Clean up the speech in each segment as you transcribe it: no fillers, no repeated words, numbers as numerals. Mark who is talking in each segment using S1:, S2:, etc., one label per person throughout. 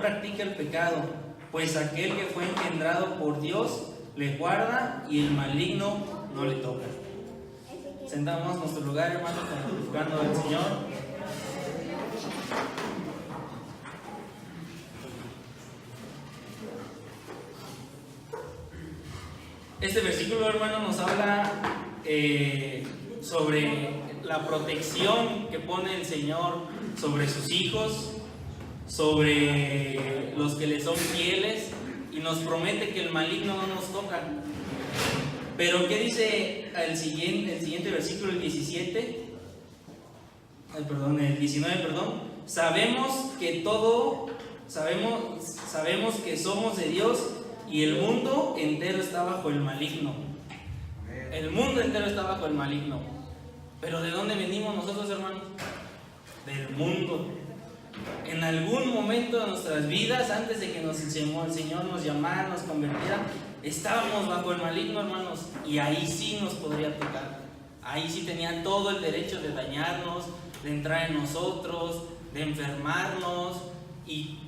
S1: practica el pecado, pues aquel que fue engendrado por Dios le guarda y el maligno no le toca. Sentamos nuestro lugar, hermanos, glorificando al Señor. Este versículo, hermano, nos habla sobre la protección que pone el Señor sobre sus hijos, sobre los que le son fieles, y nos promete que el maligno no nos toca. Pero ¿qué dice el siguiente versículo, el 17? El 19, perdón. Sabemos que somos de Dios y el mundo entero está bajo el maligno. El mundo entero está bajo el maligno. Pero ¿de dónde venimos nosotros, hermanos? Del mundo. En algún momento de nuestras vidas, antes de que el Señor nos llamara, nos convirtiera, estábamos bajo el maligno, hermanos, y ahí sí nos podría tocar. Ahí sí tenía todo el derecho de dañarnos, de entrar en nosotros, de enfermarnos, y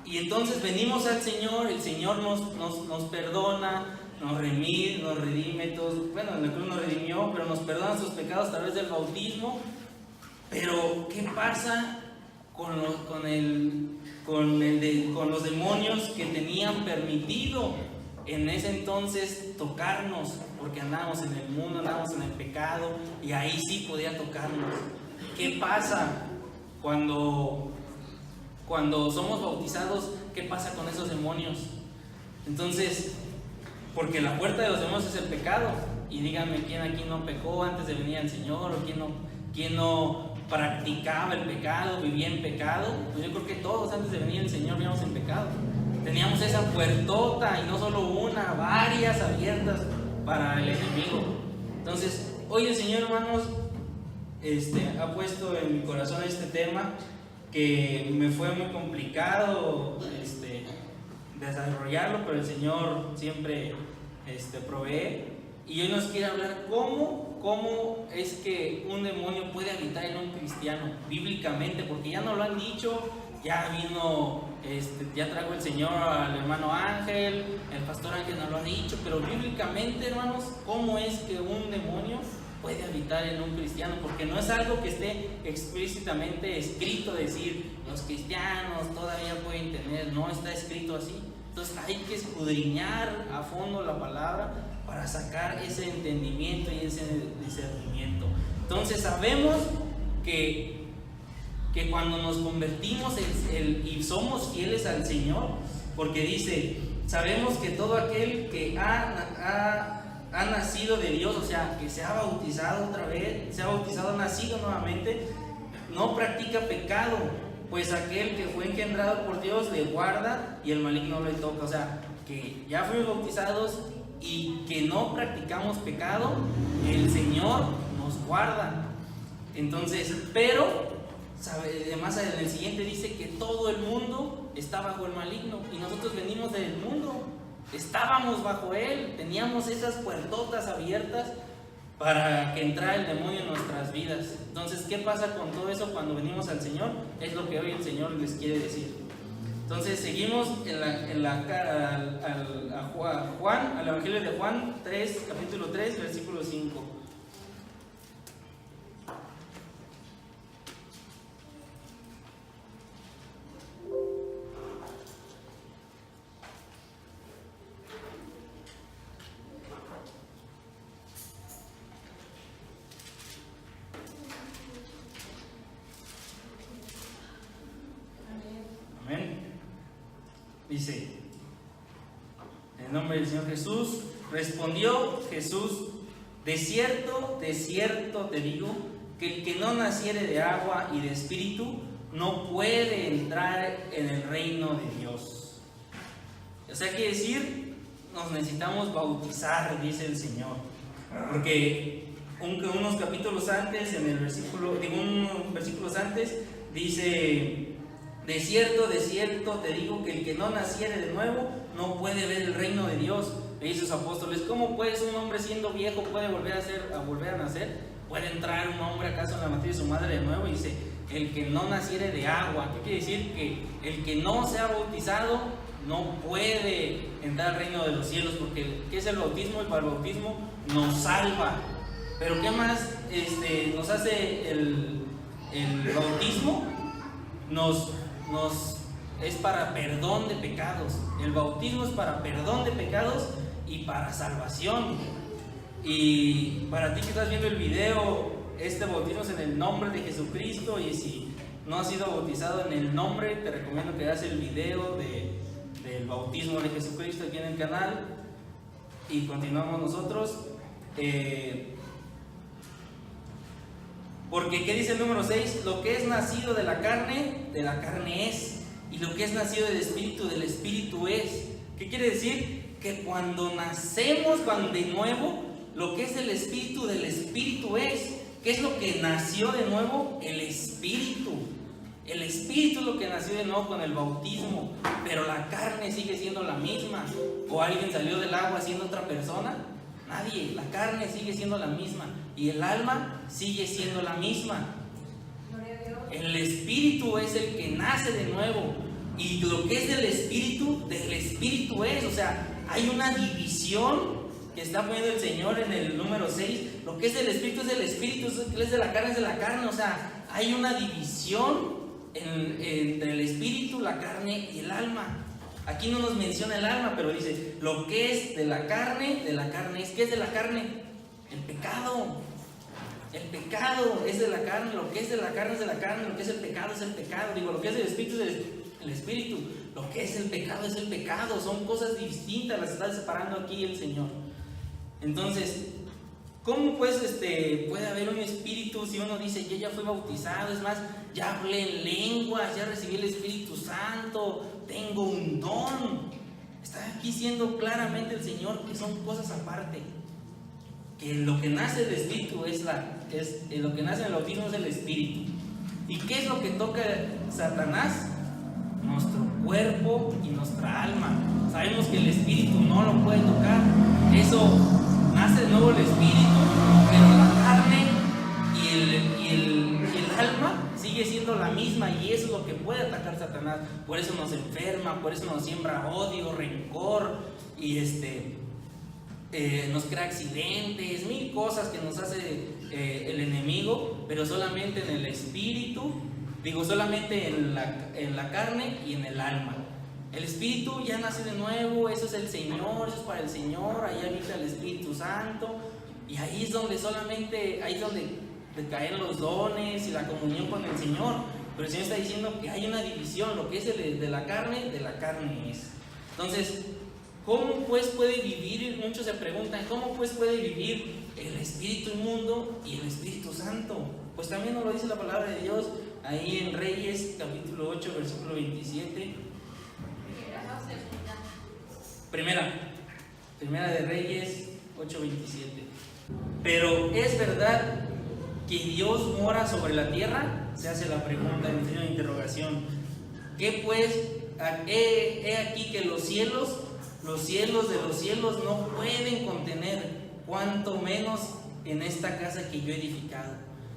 S1: entonces venimos al Señor, el Señor nos perdona, nos redime todos. Bueno, en la cruz nos redimió, pero nos perdona sus pecados a través del bautismo. Pero ¿qué pasa con los demonios que tenían permitido en ese entonces tocarnos? Porque andábamos en el mundo, andábamos en el pecado, y ahí sí podía tocarnos. ¿Qué pasa cuando somos bautizados? ¿Qué pasa con esos demonios? Entonces, porque la puerta de los demonios es el pecado. Y díganme, ¿quién aquí no pecó antes de venir al Señor? ¿O quién no practicaba el pecado, vivía en pecado? Pues yo creo que todos antes de venir al Señor vivíamos en pecado. Teníamos esa puertota, y no solo una, varias abiertas para el enemigo. Entonces, hoy el Señor, hermanos, ha puesto en mi corazón este tema que me fue muy complicado desarrollarlo, pero el Señor siempre provee. Y hoy nos quiere hablar cómo es que un demonio puede habitar en un cristiano, bíblicamente, porque ya nos lo han dicho, ya vino, ya trajo el Señor al hermano Ángel, el pastor Ángel nos lo ha dicho, pero bíblicamente, hermanos, ¿cómo es que un demonio puede habitar en un cristiano? Porque no es algo que esté explícitamente escrito, decir, los cristianos todavía pueden tener, no está escrito así. Entonces hay que escudriñar a fondo la palabra para sacar ese entendimiento y ese discernimiento. Entonces sabemos que cuando nos convertimos y somos fieles al Señor, porque dice, sabemos que todo aquel que ha nacido de Dios, o sea, que se ha bautizado otra vez, se ha bautizado, nacido nuevamente, no practica pecado, pues aquel que fue engendrado por Dios le guarda y el maligno no le toca. O sea, que ya fuimos bautizados y que no practicamos pecado, el Señor nos guarda. Entonces, pero además en el siguiente dice que todo el mundo está bajo el maligno, y nosotros venimos del mundo, estábamos bajo él, teníamos esas puertotas abiertas para que entrara el demonio en nuestras vidas. Entonces, ¿qué pasa con todo eso cuando venimos al Señor? Es lo que hoy el Señor les quiere decir. Entonces, seguimos al Evangelio de Juan 3, capítulo 3, versículo 5. Dice, en el nombre del Señor Jesús, respondió Jesús, de cierto te digo, que el que no naciere de agua y de espíritu no puede entrar en el reino de Dios. O sea, quiere decir, nos necesitamos bautizar, dice el Señor, porque unos capítulos antes, unos versículos antes, dice, de cierto te digo que el que no naciere de nuevo no puede ver el reino de Dios. Le dice a sus apóstoles, ¿cómo pues un hombre siendo viejo puede volver a nacer? ¿Puede entrar un hombre acaso en la matriz de su madre de nuevo? Y dice, el que no naciere de agua. ¿Qué quiere decir? Que el que no sea bautizado no puede entrar al reino de los cielos, porque ¿qué es el bautismo? El bautismo nos salva. Pero ¿qué más nos hace el bautismo? Es para perdón de pecados. El bautismo es para perdón de pecados y para salvación. Y para ti que estás viendo el video, este bautismo es en el nombre de Jesucristo, y si no has sido bautizado en el nombre, te recomiendo que veas el video del bautismo de Jesucristo aquí en el canal. Y continuamos nosotros. Porque ¿qué dice el número 6? Lo que es nacido de la carne es, y lo que es nacido del espíritu es. ¿Qué quiere decir? Que cuando nacemos, cuando de nuevo, lo que es del espíritu es. ¿Qué es lo que nació de nuevo? El espíritu. El espíritu es lo que nació de nuevo con el bautismo, pero la carne sigue siendo la misma. ¿O alguien salió del agua siendo otra persona? Nadie. La carne sigue siendo la misma y el alma sigue siendo la misma. El espíritu es el que nace de nuevo, y lo que es del espíritu es. O sea, hay una división que está poniendo el Señor en el número 6. Lo que es del espíritu, lo que es de la carne es de la carne. O sea, hay una división entre el espíritu, la carne y el alma. Aquí no nos menciona el alma, pero dice, lo que es de la carne es. ¿Qué es de la carne? El pecado. El pecado es de la carne, lo que es de la carne es de la carne, lo que es el pecado es el pecado. Digo, lo que es del espíritu es el espíritu, lo que es el pecado es el pecado. Son cosas distintas, las está separando aquí el Señor. Entonces, ¿cómo pues puede haber un espíritu si uno dice, yo ya fui bautizado, es más, ya hablé en lenguas, ya recibí el Espíritu Santo, tengo un don? Está aquí diciendo claramente el Señor que son cosas aparte, que lo que nace del espíritu lo que nace en el bautismo es el espíritu. ¿Y qué es lo que toca Satanás? Nuestro cuerpo y nuestra alma. Sabemos que el espíritu no lo puede tocar. Eso nace de nuevo el espíritu, pero la carne y el alma sigue siendo la misma, y eso es lo que puede atacar Satanás. Por eso nos enferma, por eso nos siembra odio, rencor, y nos crea accidentes, mil cosas que nos hace el enemigo, pero solamente en el espíritu, solamente en la carne y en el alma. El espíritu ya nace de nuevo, eso es el Señor, eso es para el Señor, ahí habita el Espíritu Santo, y ahí es donde caen los dones y la comunión con el Señor. Pero el Señor está diciendo que hay una división, lo que es de la carne es. Entonces, ¿cómo pues puede vivir? Muchos se preguntan, ¿cómo pues puede vivir el espíritu inmundo y el Espíritu Santo? Pues también nos lo dice la palabra de Dios ahí en Reyes capítulo 8 versículo 27. Primera de Reyes 8:27. Pero ¿es verdad que Dios mora sobre la tierra? Se hace la pregunta en signo de interrogación. ¿Qué pues? He aquí que los cielos de los cielos no pueden contener, cuanto menos en esta casa que yo he edificado.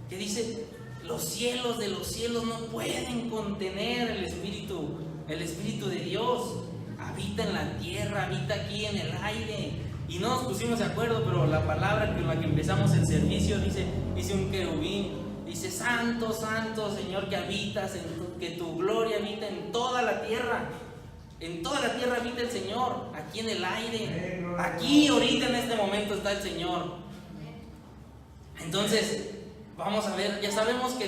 S1: ¿Qué dice? Los cielos de los cielos no pueden contener el Espíritu de Dios. Habita en la tierra, habita aquí en el aire. Y no nos pusimos de acuerdo, pero la palabra con la que empezamos el servicio dice un querubín, dice, santo, santo Señor, que habitas, que tu gloria habita en toda la tierra. En toda la tierra habita el Señor, aquí en el aire, aquí ahorita en este momento está el Señor. Entonces, vamos a ver, ya sabemos que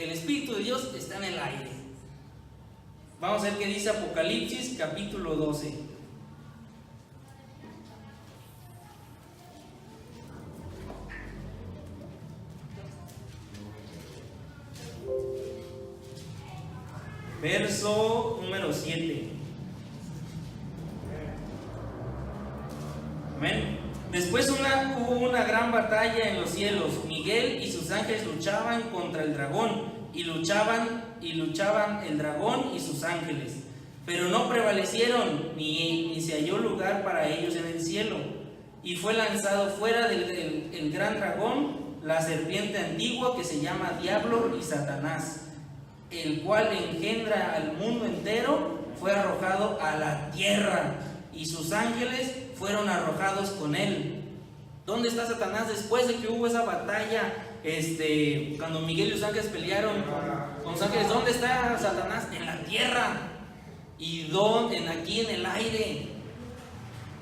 S1: el Espíritu de Dios está en el aire. Vamos a ver qué dice Apocalipsis capítulo 12. Verso número 7. Amén. Después hubo una gran batalla en los cielos. Miguel y sus ángeles luchaban contra el dragón. Y luchaban el dragón y sus ángeles. Pero no prevalecieron, ni se halló lugar para ellos en el cielo. Y fue lanzado fuera el gran dragón, la serpiente antigua que se llama Diablo y Satanás, el cual engendra al mundo entero, fue arrojado a la tierra y sus ángeles fueron arrojados con él. ¿Dónde está Satanás después de que hubo esa batalla? Cuando Miguel y los ángeles pelearon con los ángeles, ¿dónde está Satanás? En la tierra. ¿Y aquí en el aire?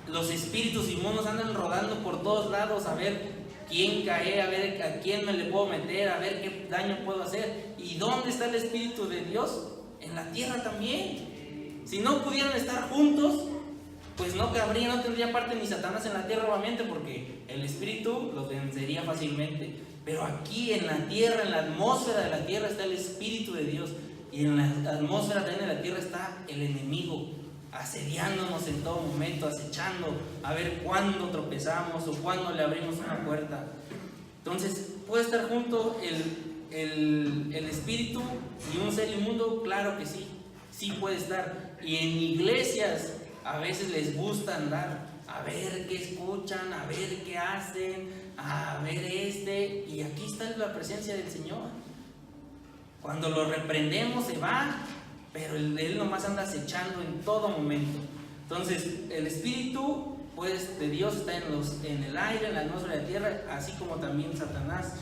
S1: Los espíritus inmundos andan rodando por todos lados a ver quién cae, a ver a quién me le puedo meter, a ver qué daño puedo hacer. ¿Y dónde está el Espíritu de Dios? En la tierra también. Si no pudieran estar juntos, pues no tendría parte ni Satanás en la tierra nuevamente, porque el Espíritu los vencería fácilmente. Pero aquí en la tierra, en la atmósfera de la tierra está el Espíritu de Dios, y en la atmósfera también de la tierra está el enemigo, asediándonos en todo momento, acechando a ver cuándo tropezamos o cuándo le abrimos una puerta. Entonces, ¿puede estar junto el espíritu y un ser inmundo? Claro que sí, sí puede estar. Y en iglesias a veces les gusta andar a ver qué escuchan, a ver qué hacen, a ver y aquí está la presencia del Señor. Cuando lo reprendemos se va, pero Él nomás anda acechando en todo momento. Entonces, el Espíritu de Dios está en el aire, en la atmósfera de la tierra, así como también Satanás.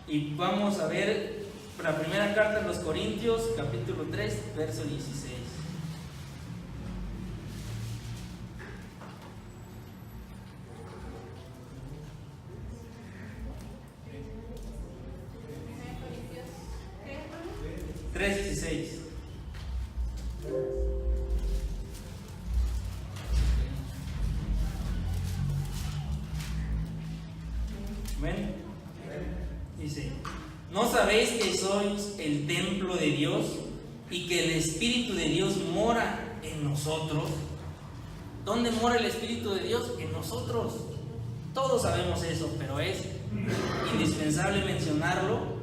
S1: Y vamos a ver la primera carta de los Corintios, capítulo 3, verso 16. Amén. Dice: ¿no sabéis que sois el templo de Dios y que el Espíritu de Dios mora en nosotros? ¿Dónde mora el Espíritu de Dios? En nosotros. Todos sabemos eso, pero es indispensable mencionarlo,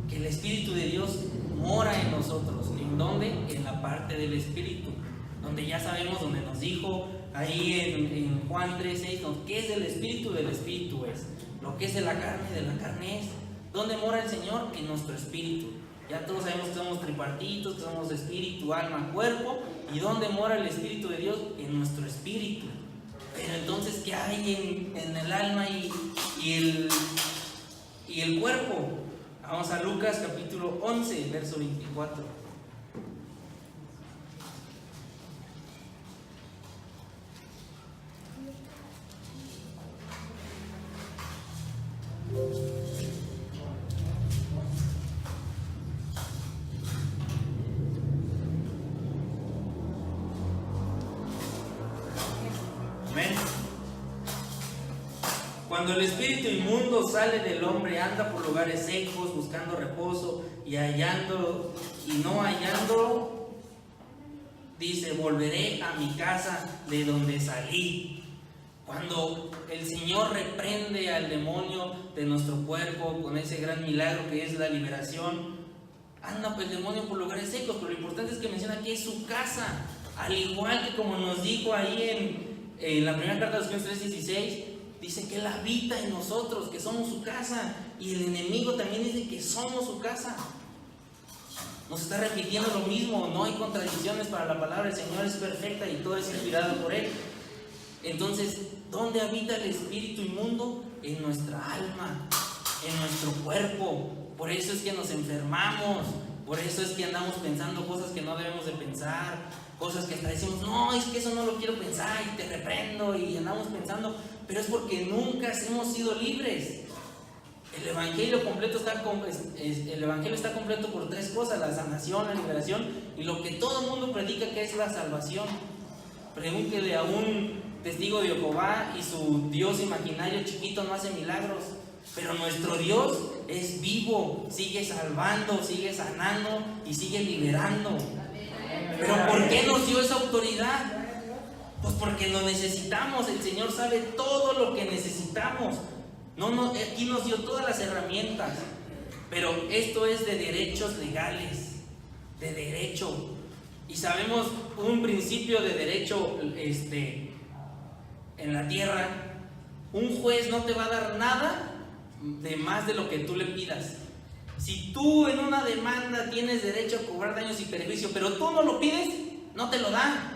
S1: que el Espíritu de Dios mora en nosotros. ¿En dónde? En la parte del Espíritu, donde ya sabemos, donde nos dijo ahí en Juan 3:6, ¿qué es el Espíritu? Del Espíritu es. Lo que es de la carne es. ¿Dónde mora el Señor? En nuestro espíritu. Ya todos sabemos que somos tripartitos, que somos espíritu, alma, cuerpo. ¿Y dónde mora el Espíritu de Dios? En nuestro espíritu. Pero entonces, ¿qué hay en el alma y el cuerpo? Vamos a Lucas capítulo 11, verso 24. Cuando el espíritu inmundo sale del hombre, anda por lugares secos buscando reposo y no hallando, dice: volveré a mi casa de donde salí. Cuando el Señor reprende al demonio de nuestro cuerpo con ese gran milagro que es la liberación, anda pues el demonio por lugares secos, pero lo importante es que menciona que es su casa, al igual que como nos dijo ahí en la primera carta de los Corintios 3:16, dice que Él habita en nosotros, que somos su casa, y el enemigo también dice que somos su casa. Nos está repitiendo lo mismo, no hay contradicciones para la palabra, el Señor es perfecta y todo es inspirado por Él. Entonces, ¿dónde habita el espíritu inmundo? En nuestra alma, en nuestro cuerpo. Por eso es que nos enfermamos, por eso es que andamos pensando cosas que no debemos de pensar, cosas que hasta decimos: no, es que eso no lo quiero pensar y te reprendo, y andamos pensando, pero es porque nunca hemos sido libres. El evangelio está completo por tres cosas: la sanación, la liberación y lo que todo el mundo predica, que es la salvación. Pregúntele a un testigo de Jehová y su Dios imaginario chiquito no hace milagros, pero nuestro Dios es vivo, sigue salvando, sigue sanando y sigue liberando. ¿Pero por qué nos dio esa autoridad? Pues porque lo necesitamos. El Señor sabe todo lo que necesitamos. Aquí nos dio todas las herramientas, pero esto es de derechos legales, de derecho. Y sabemos un principio de derecho en la tierra: un juez no te va a dar nada de más de lo que tú le pidas. Si tú en una demanda tienes derecho a cobrar daños y perjuicio, pero tú no lo pides, no te lo da.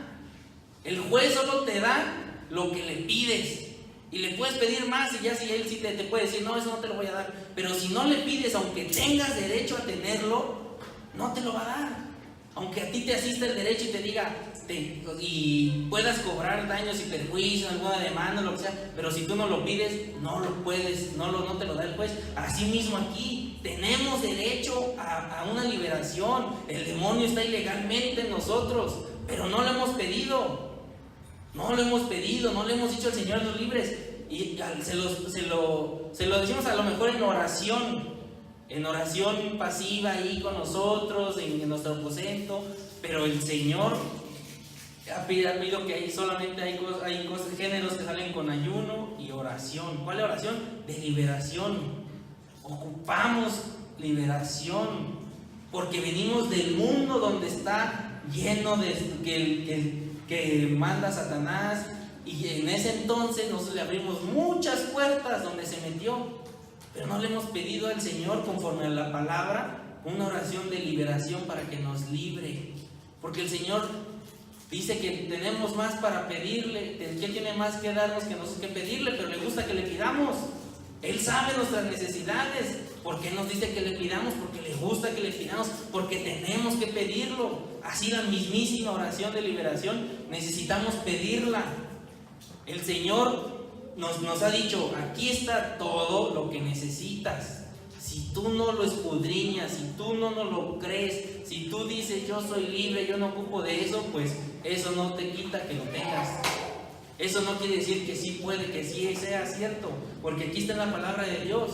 S1: El juez solo te da lo que le pides. Y le puedes pedir más y ya si él sí te puede decir, no, eso no te lo voy a dar. Pero si no le pides, aunque tengas derecho a tenerlo, no te lo va a dar. Aunque a ti te asista el derecho y te diga, y puedas cobrar daños y perjuicios, alguna demanda, lo que sea, pero si tú no lo pides, no lo puedes, no te lo da el juez. Así mismo aquí, tenemos derecho a una liberación. El demonio está ilegalmente en nosotros, pero no lo hemos pedido. No lo hemos pedido, no le hemos dicho al Señor nos libres. Y se lo decimos a lo mejor en oración pasiva ahí con nosotros, en nuestro aposento, pero el Señor ha pedido que solamente hay géneros que salen con ayuno y oración. ¿Cuál es la oración? De liberación. Ocupamos liberación, porque venimos del mundo donde está lleno de que manda Satanás, y en ese entonces nosotros le abrimos muchas puertas donde se metió, pero no le hemos pedido al Señor, conforme a la palabra, una oración de liberación para que nos libre, porque el Señor dice que tenemos más para pedirle, que Él tiene más que darnos que nosotros que pedirle, pero le gusta que le pidamos. Él sabe nuestras necesidades. ¿Por qué nos dice que le pidamos? Porque le gusta que le pidamos, porque tenemos que pedirlo. Así la mismísima oración de liberación necesitamos pedirla. El Señor nos ha dicho, aquí está todo lo que necesitas. Si tú no lo escudriñas, si tú no lo crees, si tú dices yo soy libre, yo no ocupo de eso, pues eso no te quita que lo tengas. Eso no quiere decir que sí puede, que sí sea cierto, porque aquí está en la palabra de Dios.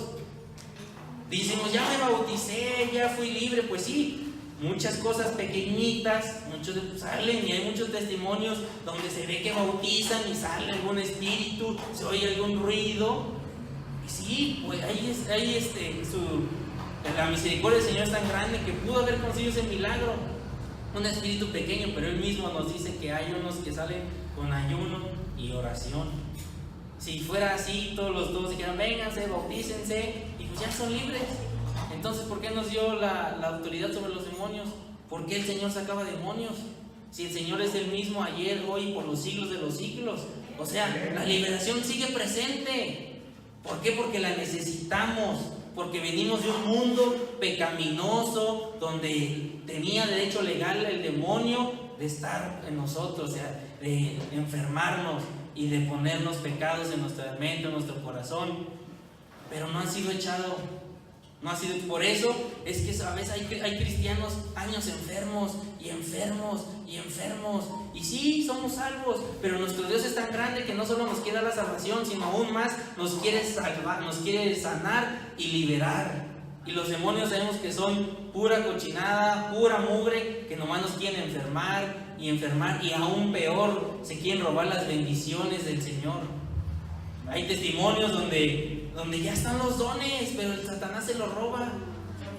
S1: Decimos, ya me bauticé, ya fui libre. Pues sí, muchas cosas pequeñitas, muchos salen, y hay muchos testimonios donde se ve que bautizan y sale algún espíritu, se oye algún ruido. Y sí, pues la misericordia del Señor es tan grande que pudo haber conseguido ese milagro. Un espíritu pequeño, pero Él mismo nos dice que hay unos que salen con ayuno y oración. Si fuera así, todos los dos dijeran, vénganse, bautícense, y pues ya son libres. Entonces, ¿por qué nos dio la autoridad sobre los demonios? ¿Por qué el Señor sacaba demonios? Si el Señor es el mismo ayer, hoy y por los siglos de los siglos. O sea, la liberación sigue presente. ¿Por qué? Porque la necesitamos. Porque venimos de un mundo pecaminoso donde tenía derecho legal el demonio de estar en nosotros, o sea, de enfermarnos y de ponernos pecados en nuestra mente, en nuestro corazón, pero no han sido echados. No ha sido. Por eso es que a veces hay cristianos años enfermos y enfermos y enfermos, y sí, somos salvos, pero nuestro Dios es tan grande que no solo nos quiere dar la salvación, sino aún más nos quiere salvar, nos quiere sanar y liberar. Y los demonios sabemos que son pura cochinada, pura mugre, que nomás nos quieren enfermar, y aún peor, se quieren robar las bendiciones del Señor. Hay testimonios donde ya están los dones, pero el Satanás se los roba.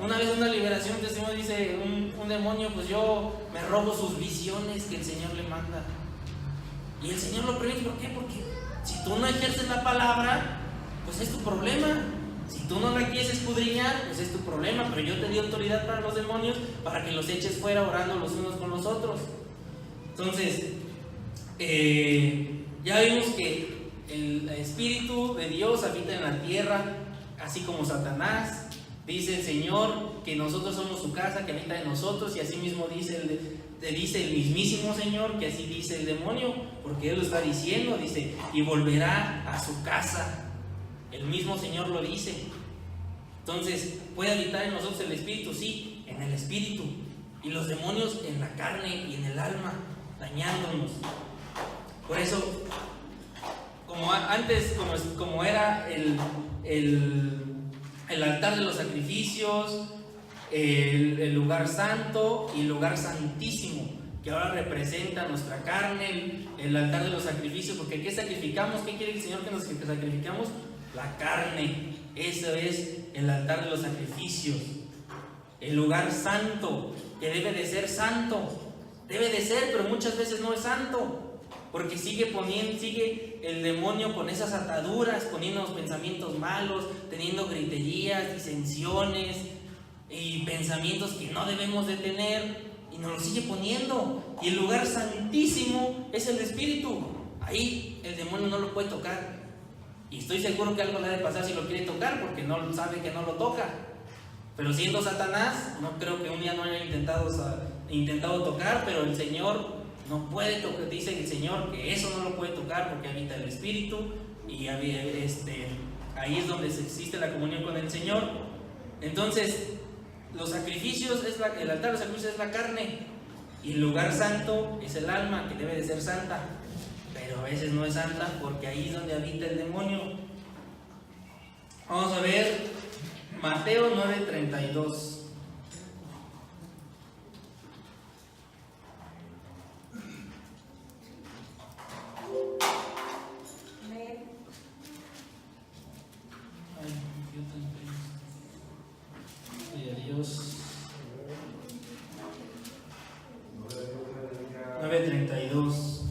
S1: Una vez una liberación, testimonio, dice un demonio, pues yo me robo sus visiones que el Señor le manda. Y el Señor lo permite. ¿Por qué? Porque si tú no ejerces la palabra, pues es tu problema. Si tú no la quieres escudriñar, pues es tu problema. Pero yo te di autoridad para los demonios, para que los eches fuera orando los unos con los otros. Entonces, ya vimos que el Espíritu de Dios habita en la tierra, así como Satanás. Dice el Señor que nosotros somos su casa, que habita en nosotros, y así mismo dice el mismísimo Señor que así dice el demonio, porque Él lo está diciendo, dice, y volverá a su casa. El mismo Señor lo dice. Entonces, ¿puede habitar en nosotros el Espíritu? Sí, en el Espíritu. Y los demonios en la carne y en el alma, dañándonos. Por eso, como antes, como era el altar de los sacrificios, el lugar santo y el lugar santísimo, que ahora representa nuestra carne, el altar de los sacrificios, porque ¿qué sacrificamos? ¿Qué quiere el Señor que nos sacrificamos? La carne. Eso es el altar de los sacrificios. El lugar santo, que debe de ser santo. Debe de ser, pero muchas veces no es santo. Porque sigue el demonio con esas ataduras, poniendo pensamientos malos, teniendo griterías, disensiones y pensamientos que no debemos de tener, y nos lo sigue poniendo. Y el lugar santísimo es el Espíritu. Ahí el demonio no lo puede tocar. Y estoy seguro que algo le ha de pasar si lo quiere tocar, porque no sabe que no lo toca. Pero siendo Satanás, no creo que un día no haya intentado tocar, pero el Señor no puede tocar. Dice el Señor que eso no lo puede tocar porque habita el Espíritu, y ahí es donde existe la comunión con el Señor. Entonces, los sacrificios, el altar de los sacrificios es la carne, y el lugar santo es el alma, que debe de ser santa, pero a veces no es santa porque ahí es donde habita el demonio. Vamos a ver Mateo 9:32. Dios. 9:32.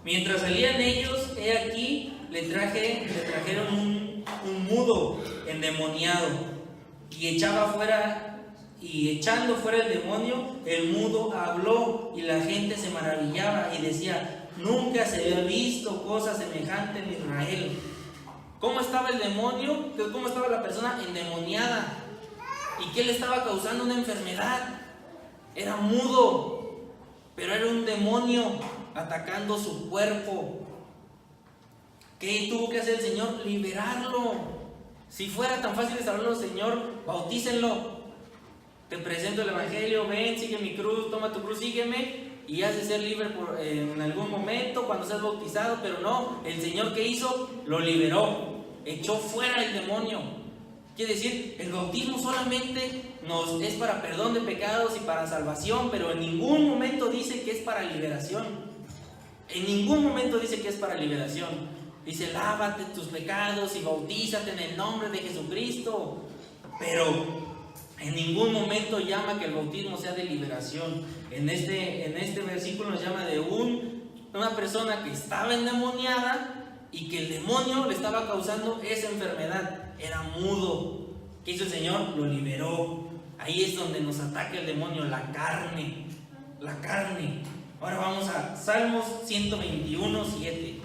S1: Mientras salían ellos, he aquí, le trajeron un mudo endemoniado, y echando fuera el demonio, el mudo habló, y la gente se maravillaba y decía: nunca se había visto cosa semejante en Israel. ¿Cómo estaba el demonio? ¿Cómo estaba la persona endemoniada? ¿Y qué le estaba causando una enfermedad? Era mudo, pero era un demonio atacando su cuerpo. ¿Qué tuvo que hacer el Señor? Liberarlo. Si fuera tan fácil salvarlo, Señor, bautícenlo. Te presento el Evangelio, ven, sigue mi cruz, toma tu cruz, sígueme, y has de ser libre en algún momento cuando seas bautizado. Pero no, el Señor, ¿qué hizo? Lo liberó, echó fuera el demonio. Quiere decir, el bautismo solamente es para perdón de pecados y para salvación, pero en ningún momento dice que es para liberación. En ningún momento dice que es para liberación. Dice: lávate tus pecados y bautízate en el nombre de Jesucristo. Pero en ningún momento llama que el bautismo sea de liberación. En este versículo nos llama de una persona que estaba endemoniada y que el demonio le estaba causando esa enfermedad. Era mudo. ¿Qué hizo el Señor? Lo liberó. Ahí es donde nos ataca el demonio, la carne. La carne. Ahora vamos a Salmos 121:7.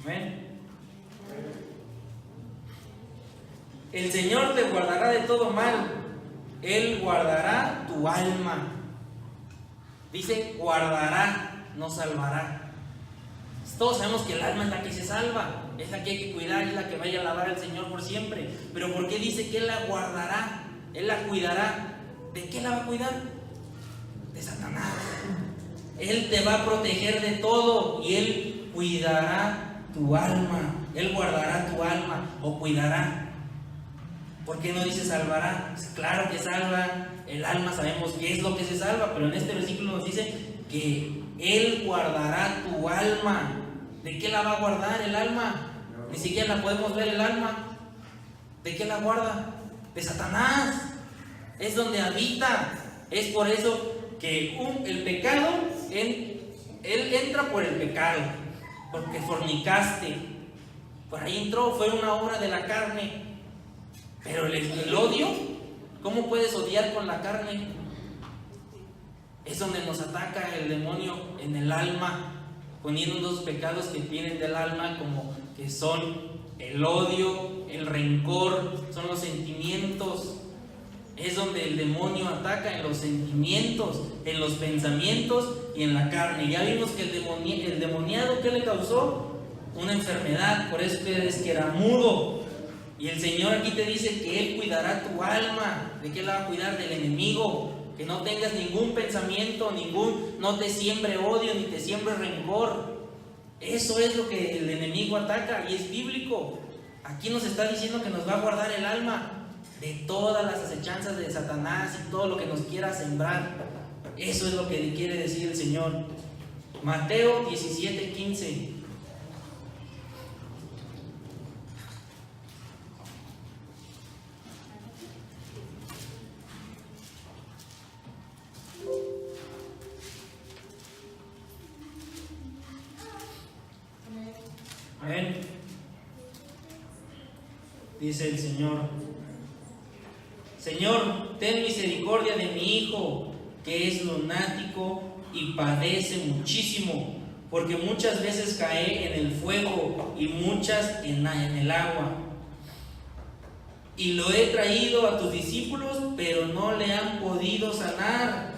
S1: Amén. El Señor te guardará de todo mal. Él guardará tu alma. Dice guardará, no salvará. Todos sabemos que el alma es la que se salva, es la que hay que cuidar, es la que vaya a alabar al Señor por siempre. Pero ¿por qué dice que Él la guardará? Él la cuidará. ¿De qué la va a cuidar? De Satanás. Él te va a proteger de todo y Él cuidará tu alma. Él guardará tu alma o cuidará. ¿Por qué no dice salvará? Pues claro que salva el alma, sabemos qué es lo que se salva, pero en este versículo nos dice que Él guardará tu alma. ¿De qué la va a guardar el alma? Ni siquiera la podemos ver el alma. ¿De qué la guarda? De Satanás. Es donde habita. Es por eso que el pecado, Él entra por el pecado, porque fornicaste. Por ahí entró, fue una obra de la carne. Pero el odio, ¿cómo puedes odiar con la carne? Es donde nos ataca el demonio, en el alma, poniendo dos pecados que vienen del alma, como que son el odio, el rencor, son los sentimientos. Es donde el demonio ataca, en los sentimientos, en los pensamientos y en la carne. Ya vimos que el demoniado, ¿qué le causó? Una enfermedad, por eso que era mudo. Y el Señor aquí te dice que Él cuidará tu alma. ¿De qué la va a cuidar? Del enemigo. Que no tengas ningún pensamiento, no te siembre odio, ni te siembre rencor. Eso es lo que el enemigo ataca y es bíblico. Aquí nos está diciendo que nos va a guardar el alma de todas las acechanzas de Satanás y todo lo que nos quiera sembrar. Eso es lo que quiere decir el Señor. Mateo 17:15. Amén. Dice el Señor: Señor, ten misericordia de mi hijo, que es lunático y padece muchísimo, porque muchas veces cae en el fuego y muchas en el agua. Y lo he traído a tus discípulos, pero no le han podido sanar.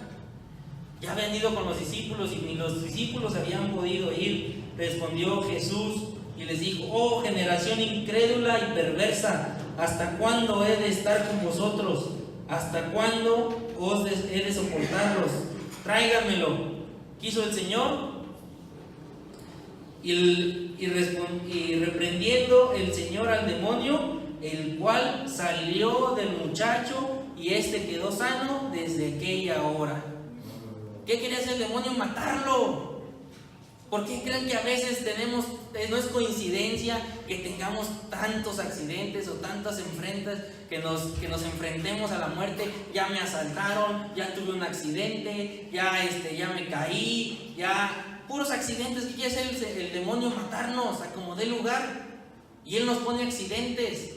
S1: Ya habían ido con los discípulos y ni los discípulos habían podido ir. Respondió Jesús y les dijo: oh generación incrédula y perversa, ¿hasta cuándo he de estar con vosotros? ¿Hasta cuándo he de soportarlos? Tráiganmelo. Quiso el Señor, y reprendiendo el Señor al demonio, el cual salió del muchacho, y éste quedó sano desde aquella hora. ¿Qué quería hacer el demonio? Matarlo. ¿Por qué creen que a veces no es coincidencia que tengamos tantos accidentes o tantas enfrentas, que nos enfrentemos a la muerte? Ya me asaltaron, ya tuve un accidente, ya me caí, ya puros accidentes. ¿Qué quiere hacer el demonio? Matarnos a como dé lugar. Y él nos pone accidentes.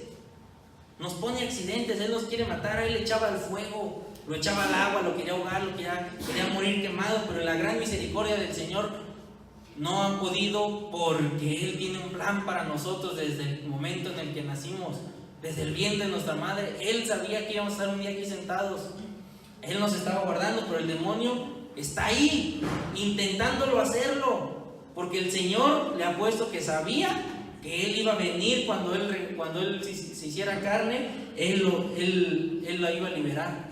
S1: Él nos quiere matar. A él le echaba al fuego, lo echaba al agua, lo quería ahogar, quería morir quemado, pero en la gran misericordia del Señor no han podido, porque Él tiene un plan para nosotros desde el momento en el que nacimos, desde el vientre de nuestra madre. Él sabía que íbamos a estar un día aquí sentados. Él nos estaba guardando, pero el demonio está ahí, intentándolo hacerlo, porque el Señor le ha puesto que sabía que Él iba a venir cuando Él se hiciera carne. Él lo iba a liberar.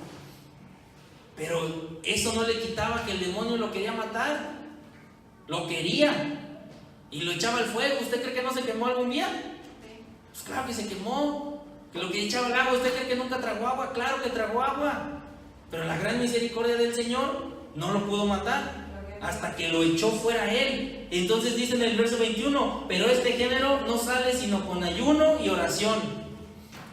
S1: Pero eso no le quitaba que el demonio lo quería matar. Lo quería y lo echaba al fuego. ¿Usted cree que no se quemó algún día? Pues claro que se quemó. Que lo que echaba al agua, ¿usted cree que nunca tragó agua? Claro que tragó agua. Pero la gran misericordia del Señor no lo pudo matar hasta que lo echó fuera él. Entonces dice en el verso 21: pero este género no sale sino con ayuno y oración.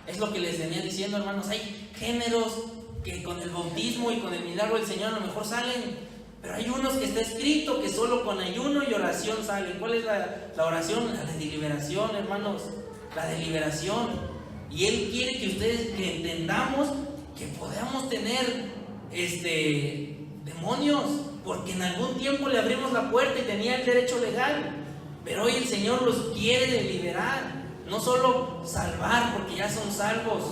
S1: Es lo que les venía diciendo, hermanos. Hay géneros que con el bautismo y con el milagro del Señor a lo mejor salen, pero hay unos que está escrito que solo con ayuno y oración salen. ¿Cuál es la oración? La de liberación, hermanos. La de liberación. Y Él quiere que entendamos que podamos tener demonios, porque en algún tiempo le abrimos la puerta y tenía el derecho legal. Pero hoy el Señor los quiere liberar. No solo salvar, porque ya son salvos.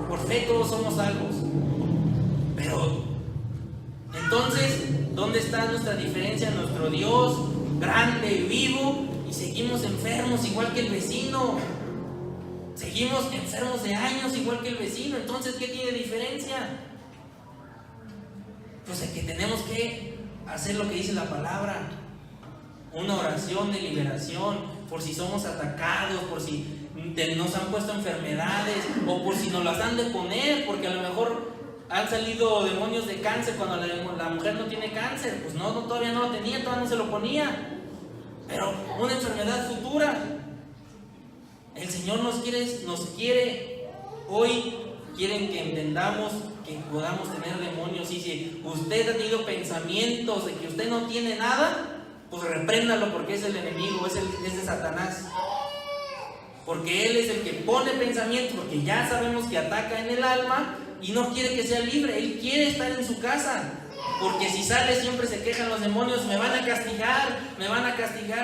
S1: Por fe todos somos salvos. Pero entonces, ¿dónde está nuestra diferencia? Nuestro Dios grande y vivo, y seguimos enfermos igual que el vecino. Seguimos enfermos de años igual que el vecino. Entonces, ¿qué tiene diferencia? Pues el que tenemos que hacer lo que dice la palabra. Una oración de liberación, por si somos atacados, por si nos han puesto enfermedades, o por si nos las han de poner, porque a lo mejor han salido demonios de cáncer cuando la mujer no tiene cáncer. Pues no, todavía no lo tenía, todavía no se lo ponía. Pero una enfermedad futura. El Señor nos quiere hoy, quieren que entendamos que podamos tener demonios. Y si usted ha tenido pensamientos de que usted no tiene nada, pues repréndalo, porque es el enemigo, es de Satanás. Porque él es el que pone pensamientos, porque ya sabemos que ataca en el alma y no quiere que sea libre. Él quiere estar en su casa, porque si sale siempre se quejan los demonios: me van a castigar,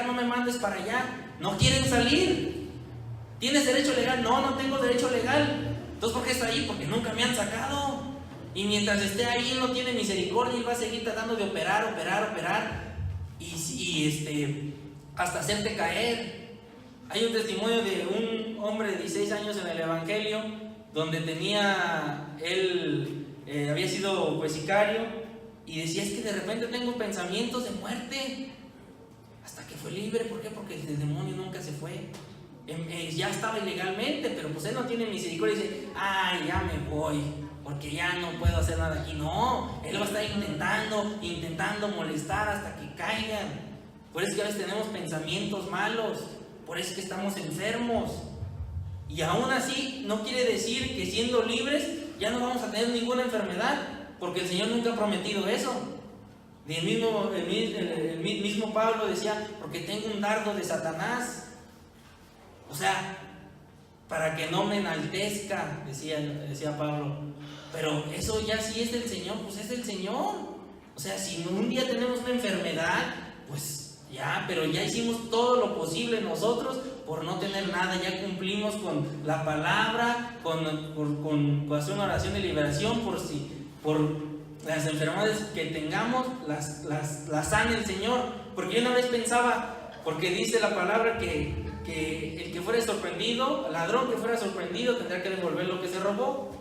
S1: no me mandes para allá. No quieren salir. ¿Tienes derecho legal? No tengo derecho legal. Entonces, ¿por qué está ahí? Porque nunca me han sacado. Y mientras esté ahí, Él no tiene misericordia. Él va a seguir tratando de operar y hasta hacerte caer. Hay un testimonio de un hombre de 16 años en el Evangelio, donde él había sido sicario, y decía: es que de repente tengo pensamientos de muerte. Hasta que fue libre. ¿Por qué? Porque el demonio nunca se fue. Ya estaba ilegalmente, pero pues Él no tiene misericordia y dice: ay, ya me voy. porque ya no puedo hacer nada aquí. No, él va a estar intentando molestar hasta que caigan. Por eso es que a veces tenemos pensamientos malos, por eso es que estamos enfermos. Y aún así no quiere decir que siendo libres ya no vamos a tener ninguna enfermedad, porque el Señor nunca ha prometido eso. El mismo Pablo decía, porque tengo un dardo de Satanás. O sea, para que no me enaltezca, decía Pablo. Pero eso ya sí es del Señor, pues es del Señor. O sea, si un día tenemos una enfermedad, pues ya, pero ya hicimos todo lo posible nosotros por no tener nada. Ya cumplimos con la palabra, con hacer una oración de liberación por las enfermedades que tengamos, las sana el Señor. Porque yo una vez pensaba, porque dice la palabra que el que fuera sorprendido, el ladrón que fuera sorprendido, tendrá que devolver lo que se robó.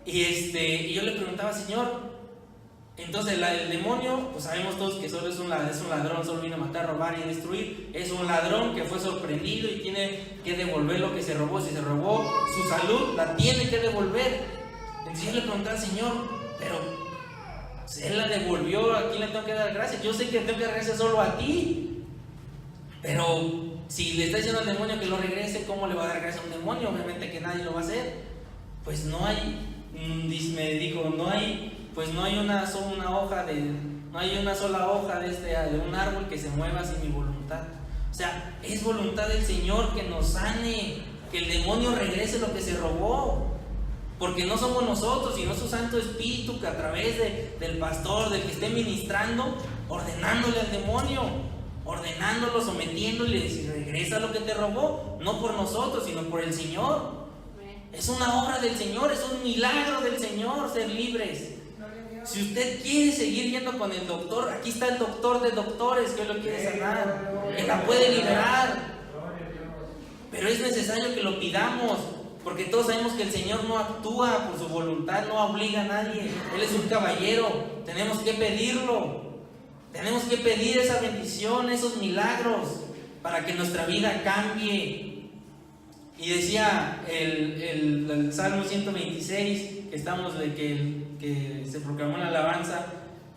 S1: Y yo le preguntaba, Señor, entonces el demonio, pues sabemos todos que solo es un ladrón, solo vino a matar, robar y destruir. Es un ladrón que fue sorprendido y tiene que devolver lo que se robó. Si se robó su salud, la tiene que devolver. Entonces yo le preguntaba, Señor, pero si Él la devolvió, ¿a quién le tengo que dar gracias? Yo sé que le tengo que dar gracias solo a ti, pero si le está diciendo al demonio que lo regrese, ¿cómo le va a dar gracias a un demonio? Obviamente que nadie lo va a hacer. Pues no hay, me dijo, no hay una sola hoja de un árbol que se mueva sin mi voluntad. O sea, es voluntad del Señor que nos sane, que el demonio regrese lo que se robó. Porque no somos nosotros, sino su Santo Espíritu que a través del pastor, del que esté ministrando, ordenándole al demonio, ordenándolo, sometiéndole, y regresa lo que te robó, no por nosotros, sino por el Señor. Es una obra del Señor, es un milagro del Señor ser libres. Si usted quiere seguir yendo con el doctor, aquí está el doctor de doctores que lo quiere sanar, que la puede liberar. Pero es necesario que lo pidamos, porque todos sabemos que el Señor no actúa por su voluntad, no obliga a nadie. Él es un caballero, tenemos que pedirlo. Tenemos que pedir esa bendición, esos milagros, para que nuestra vida cambie. Y decía el Salmo 126, que se proclamó en la alabanza,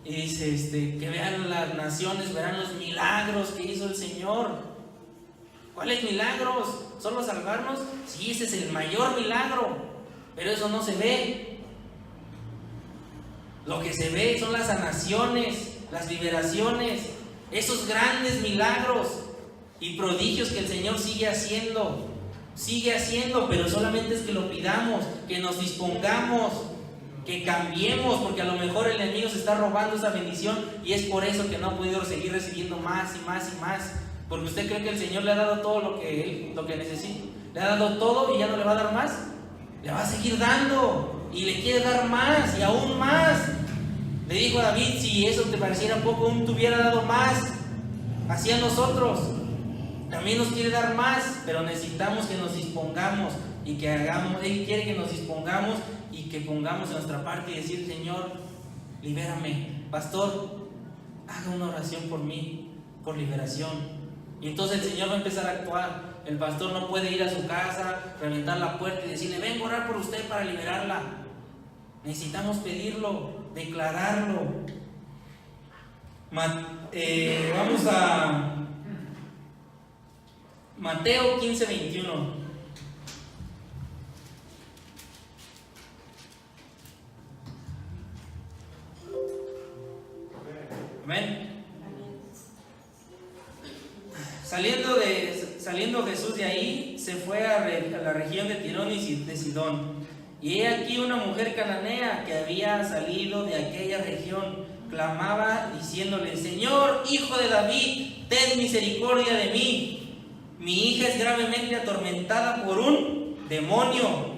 S1: y dice que vean las naciones, verán los milagros que hizo el Señor. ¿Cuáles milagros? ¿Solo salvarnos? Sí, ese es el mayor milagro, pero eso no se ve. Lo que se ve son las sanaciones, las liberaciones, esos grandes milagros y prodigios que el Señor sigue haciendo, pero solamente es que lo pidamos, que nos dispongamos, que cambiemos, porque a lo mejor el enemigo se está robando esa bendición y es por eso que no ha podido seguir recibiendo más y más y más, porque usted cree que el Señor le ha dado todo lo que necesita, le ha dado todo y ya no le va a dar más, le va a seguir dando y le quiere dar más y aún más. Le dijo a David, si eso te pareciera poco, aún te hubiera dado más, así a nosotros. También nos quiere dar más, pero necesitamos que nos dispongamos y que hagamos. Él quiere que nos dispongamos y que pongamos nuestra parte y decir, Señor, libérame. Pastor, haga una oración por mí, por liberación. Y entonces el Señor va a empezar a actuar. El pastor no puede ir a su casa, reventar la puerta y decirle, vengo a orar por usted para liberarla. Necesitamos pedirlo, declararlo. Vamos a Mateo 15:21. Amén. Saliendo Jesús de ahí, se fue a la región de Tirón y de Sidón. Y he aquí una mujer cananea que había salido de aquella región, clamaba diciéndole, Señor, hijo de David, ten misericordia de mí. Mi hija es gravemente atormentada por un demonio.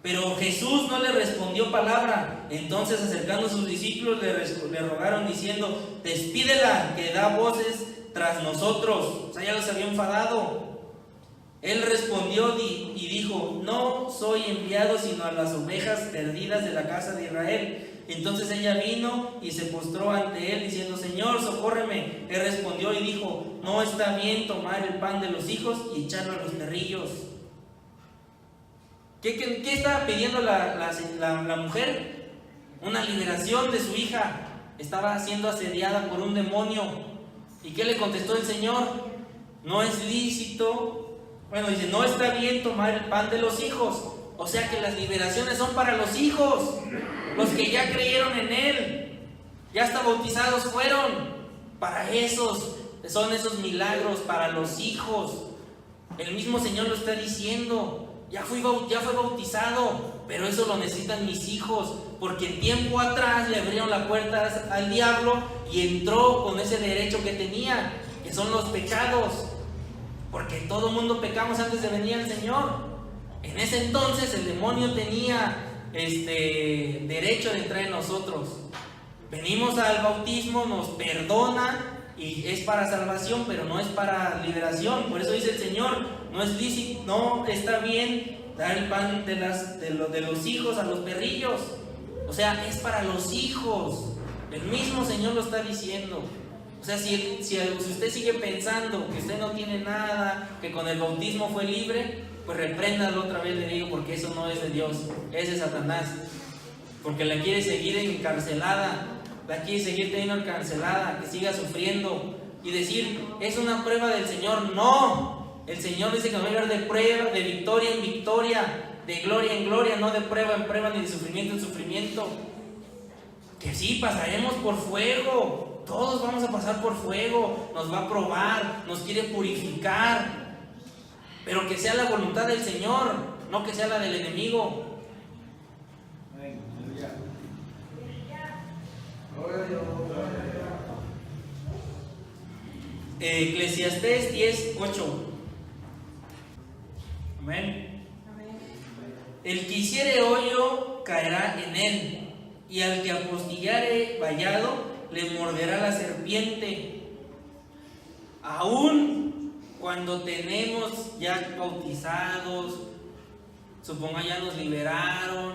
S1: Pero Jesús no le respondió palabra. Entonces, acercando a sus discípulos, le rogaron diciendo, despídela, que da voces tras nosotros. O sea, ya los había enfadado. Él respondió y dijo, no soy enviado sino a las ovejas perdidas de la casa de Israel. Entonces ella vino y se postró ante él diciendo, Señor, socórreme. Él respondió y dijo, no está bien tomar el pan de los hijos y echarlo a los perrillos. ¿Qué estaba pidiendo la mujer? Una liberación de su hija. Estaba siendo asediada por un demonio. ¿Y qué le contestó el Señor? No es lícito. Bueno, dice, no está bien tomar el pan de los hijos. O sea que las liberaciones son para los hijos, los que ya creyeron en Él, ya hasta bautizados fueron. Para esos, son esos milagros para los hijos. El mismo Señor lo está diciendo. Ya fue bautizado, pero eso lo necesitan mis hijos, porque tiempo atrás le abrieron la puerta al diablo y entró con ese derecho que tenía, que son los pecados, porque todo mundo pecamos antes de venir al Señor. En ese entonces el demonio tenía derecho de entrar en nosotros. Venimos al bautismo, nos perdona y es para salvación, pero no es para liberación. Por eso dice el Señor, no es lícito, no está bien dar el pan de los hijos a los perrillos. O sea, es para los hijos. El mismo Señor lo está diciendo. O sea, si usted sigue pensando que usted no tiene nada, que con el bautismo fue libre, pues repréndalo otra vez, le digo, porque eso no es de Dios, es de Satanás. Porque la quiere seguir encarcelada, la quiere seguir teniendo encarcelada, que siga sufriendo y decir, es una prueba del Señor. No, el Señor dice que no va a ir de prueba, de victoria en victoria, de gloria en gloria, no de prueba en prueba, ni de sufrimiento en sufrimiento. Que sí, pasaremos por fuego, todos vamos a pasar por fuego, nos va a probar, nos quiere purificar, pero que sea la voluntad del Señor, no que sea la del enemigo. Eclesiastés 10:8. Amén. El que hiciere hoyo caerá en él, y al que apostillare vallado le morderá la serpiente. Aún cuando tenemos ya bautizados, suponga ya nos liberaron,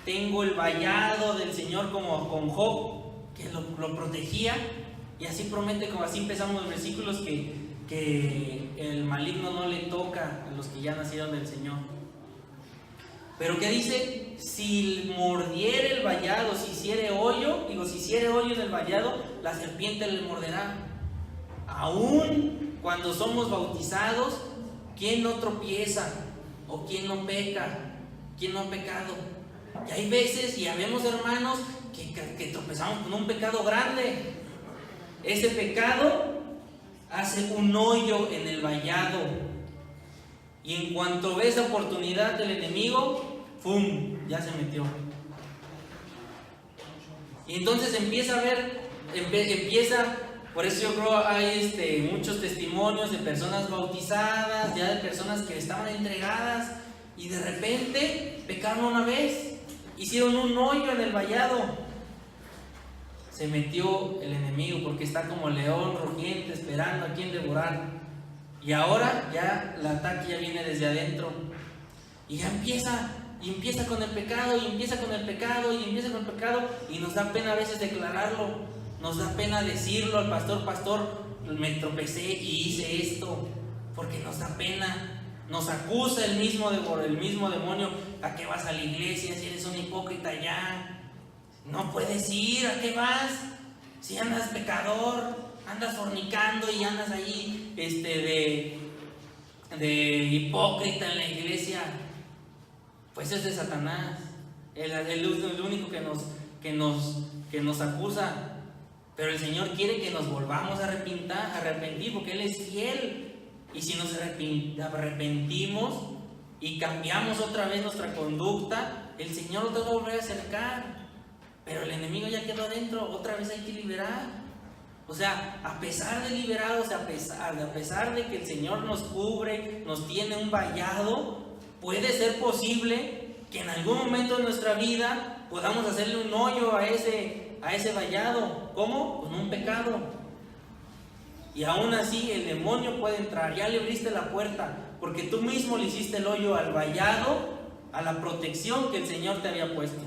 S1: tengo el vallado del Señor como con Job, que lo protegía, y así promete, como así empezamos los versículos, que el maligno no le toca a los que ya nacieron del Señor. Pero ¿qué dice? Si mordiere el vallado, si hiciere hoyo en el vallado, la serpiente le morderá. Aún cuando somos bautizados, ¿quién no tropieza? ¿O quién no peca? ¿Quién no ha pecado? Y hay veces, y habemos hermanos, que tropezamos con un pecado grande. Ese pecado hace un hoyo en el vallado. Y en cuanto ve esa oportunidad del enemigo, ¡fum!, ya se metió. Y entonces empieza a ver, por eso yo creo hay muchos testimonios de personas bautizadas, ya de personas que estaban entregadas y de repente pecaron una vez, hicieron un hoyo en el vallado. Se metió el enemigo porque está como león rugiente esperando a quien devorar. Y ahora ya el ataque ya viene desde adentro. Y ya empieza con el pecado, y empieza con el pecado, y empieza con el pecado. Y nos da pena a veces declararlo. Nos da pena decirlo al pastor, me tropecé y hice esto. Porque nos da pena. Nos acusa el mismo demonio. ¿A qué vas a la iglesia si eres un hipócrita ya? No puedes ir, ¿a qué vas? Si andas pecador, andas fornicando y andas ahí de hipócrita en la iglesia, pues es de Satanás. El único que nos acusa. Pero el Señor quiere que nos volvamos a arrepentir, porque Él es fiel. Y si nos arrepentimos y cambiamos otra vez nuestra conducta, el Señor nos va a volver a acercar. Pero el enemigo ya quedó adentro, otra vez hay que liberar. O sea, a pesar de liberados, a pesar de que el Señor nos cubre, nos tiene un vallado, puede ser posible que en algún momento de nuestra vida podamos hacerle un hoyo a ese vallado. ¿Cómo? Con un pecado. Y aún así el demonio puede entrar. Ya le abriste la puerta, porque tú mismo le hiciste el hoyo al vallado, a la protección que el Señor te había puesto.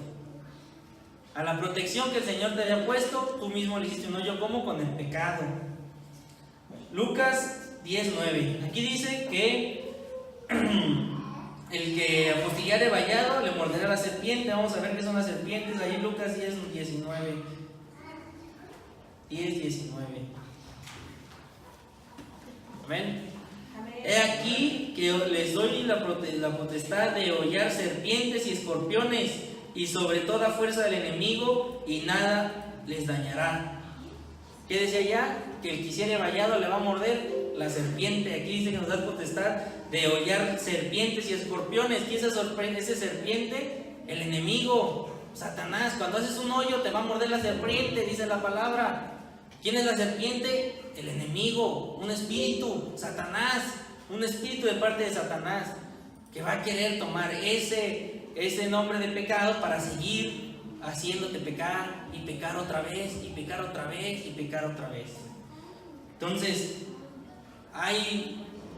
S1: A la protección que el Señor te había puesto, tú mismo le hiciste un hoyo. ¿Cómo? Con el pecado. Lucas 10:9. Aquí dice que el que apostillare vallado le morderá la serpiente. Vamos a ver qué son las serpientes. Ahí en Lucas 10, 19. 10, 19. Amén. He aquí que les doy la potestad de hollar serpientes y escorpiones y sobre toda fuerza del enemigo, y nada les dañará. ¿Qué decía allá? Que el que hiciere vallado le va a morder la serpiente. Aquí dice que nos da potestad de hollar serpientes y escorpiones. ¿Quién es ese serpiente? El enemigo, Satanás. Cuando haces un hoyo te va a morder la serpiente, dice la palabra. ¿Quién es la serpiente? El enemigo, un espíritu, Satanás, un espíritu de parte de Satanás, que va a querer tomar ese nombre de pecado para seguir haciéndote pecar y pecar otra vez y pecar otra vez y pecar otra vez. Entonces,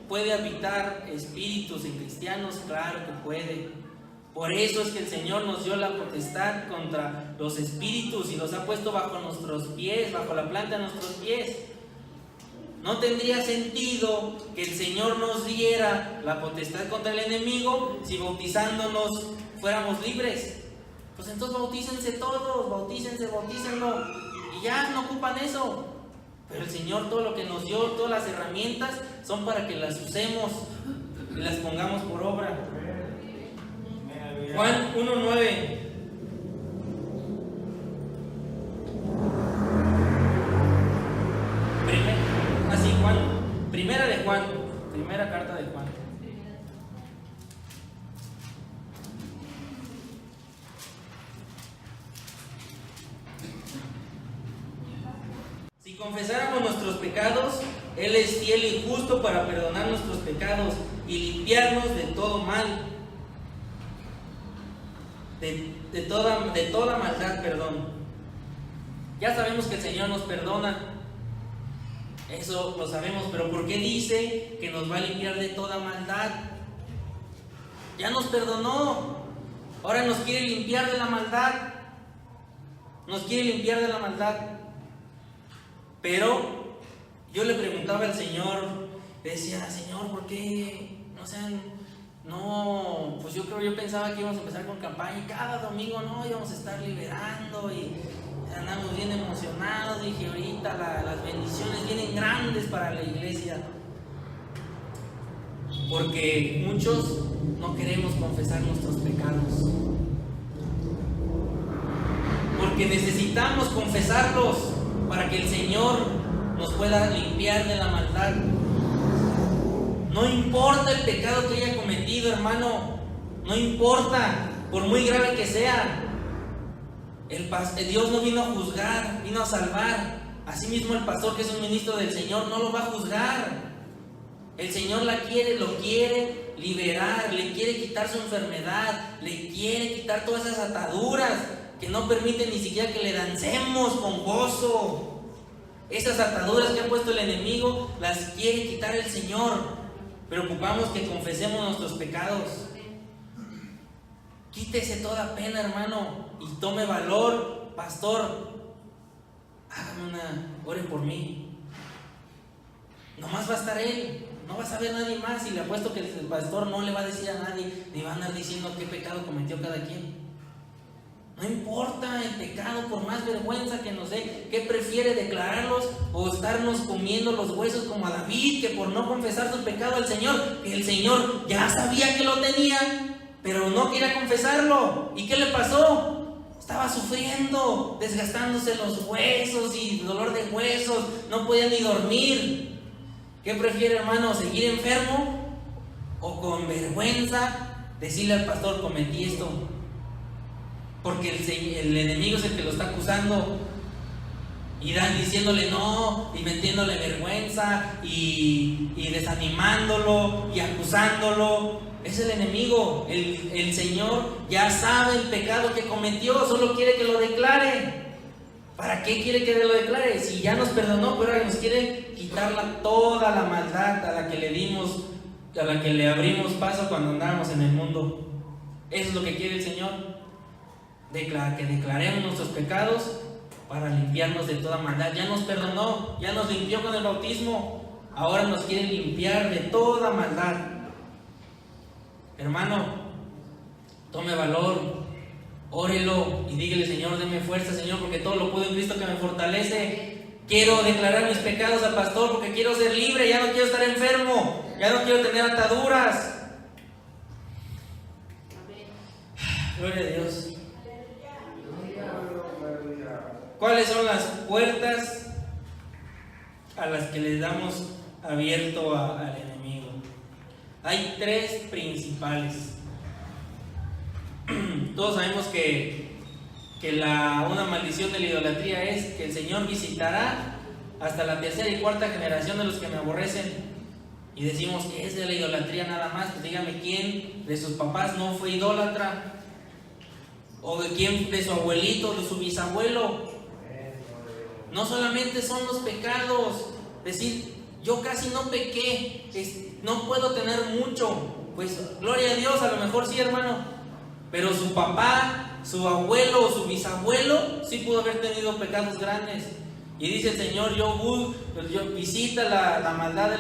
S1: ¿puede habitar espíritus en cristianos? Claro que puede. Por eso es que el Señor nos dio la potestad contra los espíritus y los ha puesto bajo nuestros pies, bajo la planta de nuestros pies. No tendría sentido que el Señor nos diera la potestad contra el enemigo si bautizándonos fuéramos libres. Pues entonces bautícense todos, bautícenlo, y ya no ocupan eso. Pero el Señor todo lo que nos dio, todas las herramientas, son para que las usemos y las pongamos por obra. Juan 1:9. Primera de Juan, primera carta de Juan. Si confesáramos nuestros pecados, Él es fiel y justo para perdonar nuestros pecados y limpiarnos de todo mal, de toda maldad, perdón. Ya sabemos que el Señor nos perdona, eso lo sabemos, pero ¿por qué dice que nos va a limpiar de toda maldad? Ya nos perdonó, ahora nos quiere limpiar de la maldad, Pero yo le preguntaba al Señor, le decía, Señor, ¿por qué? Pues yo pensaba que íbamos a empezar con campaña y cada domingo íbamos a estar liberando y andamos bien emocionados. Dije, ahorita las bendiciones vienen grandes para la iglesia, porque muchos no queremos confesar nuestros pecados, porque necesitamos confesarlos para que el Señor nos pueda limpiar de la maldad. No importa el pecado que haya cometido, hermano, no importa, por muy grave que sea. Dios no vino a juzgar, vino a salvar. Asimismo el pastor, que es un ministro del Señor, no lo va a juzgar. El Señor lo quiere liberar, le quiere quitar su enfermedad, le quiere quitar todas esas ataduras que no permiten ni siquiera que le dancemos con gozo. Esas ataduras que ha puesto el enemigo las quiere quitar el Señor. Preocupamos que confesemos nuestros pecados. Quítese toda pena, hermano, y tome valor. Pastor, oren por mí. Nomás va a estar él, no va a saber nadie más, y le apuesto que el pastor no le va a decir a nadie, ni va a andar diciendo qué pecado cometió cada quien. No importa el pecado, por más vergüenza que nos dé. ¿Qué prefiere, declararlos o estarnos comiendo los huesos como a David, que por no confesar su pecado al Señor, que el Señor ya sabía que lo tenía, pero no quería confesarlo? ¿Y qué le pasó? Estaba sufriendo, desgastándose los huesos y dolor de huesos, no podía ni dormir. ¿Qué prefiere, hermano? ¿Seguir enfermo o con vergüenza decirle al pastor, cometí esto? Porque el enemigo es el que lo está acusando y diciéndole no, y metiéndole vergüenza y desanimándolo y acusándolo. Es el enemigo. El Señor ya sabe el pecado que cometió, solo quiere que lo declare. ¿Para qué quiere que lo declare? Si ya nos perdonó, pero ahora nos quiere quitar toda la maldad a la que le abrimos paso cuando andábamos en el mundo. Eso es lo que quiere el Señor. Que declaremos nuestros pecados para limpiarnos de toda maldad. Ya nos perdonó, ya nos limpió con el bautismo, ahora nos quiere limpiar de toda maldad. Hermano, tome valor, órelo y dígale: Señor, deme fuerza, Señor, porque todo lo puedo en Cristo que me fortalece. Quiero declarar mis pecados al pastor porque quiero ser libre, ya no quiero estar enfermo, ya no quiero tener ataduras. Gloria a Dios. ¿Cuáles son las puertas a las que le damos abierto al enemigo? Hay 3 principales. Todos sabemos que una maldición de la idolatría es que el Señor visitará hasta la 3ª y 4ª generación de los que me aborrecen. Y decimos que es de la idolatría nada más. Pues dígame, ¿quién de sus papás no fue idólatra? ¿O de quién de su abuelito, de su bisabuelo? No solamente son los pecados. Decir, yo casi no pequé, no puedo tener mucho. Pues gloria a Dios, a lo mejor sí, hermano. Pero su papá, su abuelo o su bisabuelo sí pudo haber tenido pecados grandes. Y dice el Señor: yo visita la maldad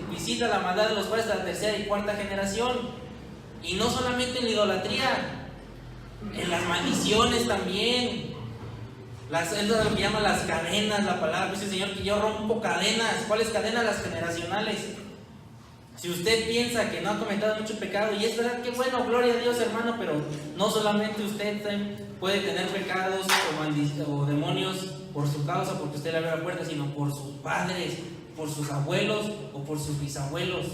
S1: visita la maldad de los padres de la 3ª y 4ª generación. Y no solamente en la idolatría, en las maldiciones también. Es lo que llaman las cadenas, la palabra. Dice el Señor que yo rompo cadenas. ¿Cuáles cadenas? Las generacionales. Si usted piensa que no ha cometido mucho pecado, y es verdad que bueno, gloria a Dios, hermano, pero no solamente usted puede tener pecados o demonios por su causa, porque usted le abre la puerta, sino por sus padres, por sus abuelos o por sus bisabuelos.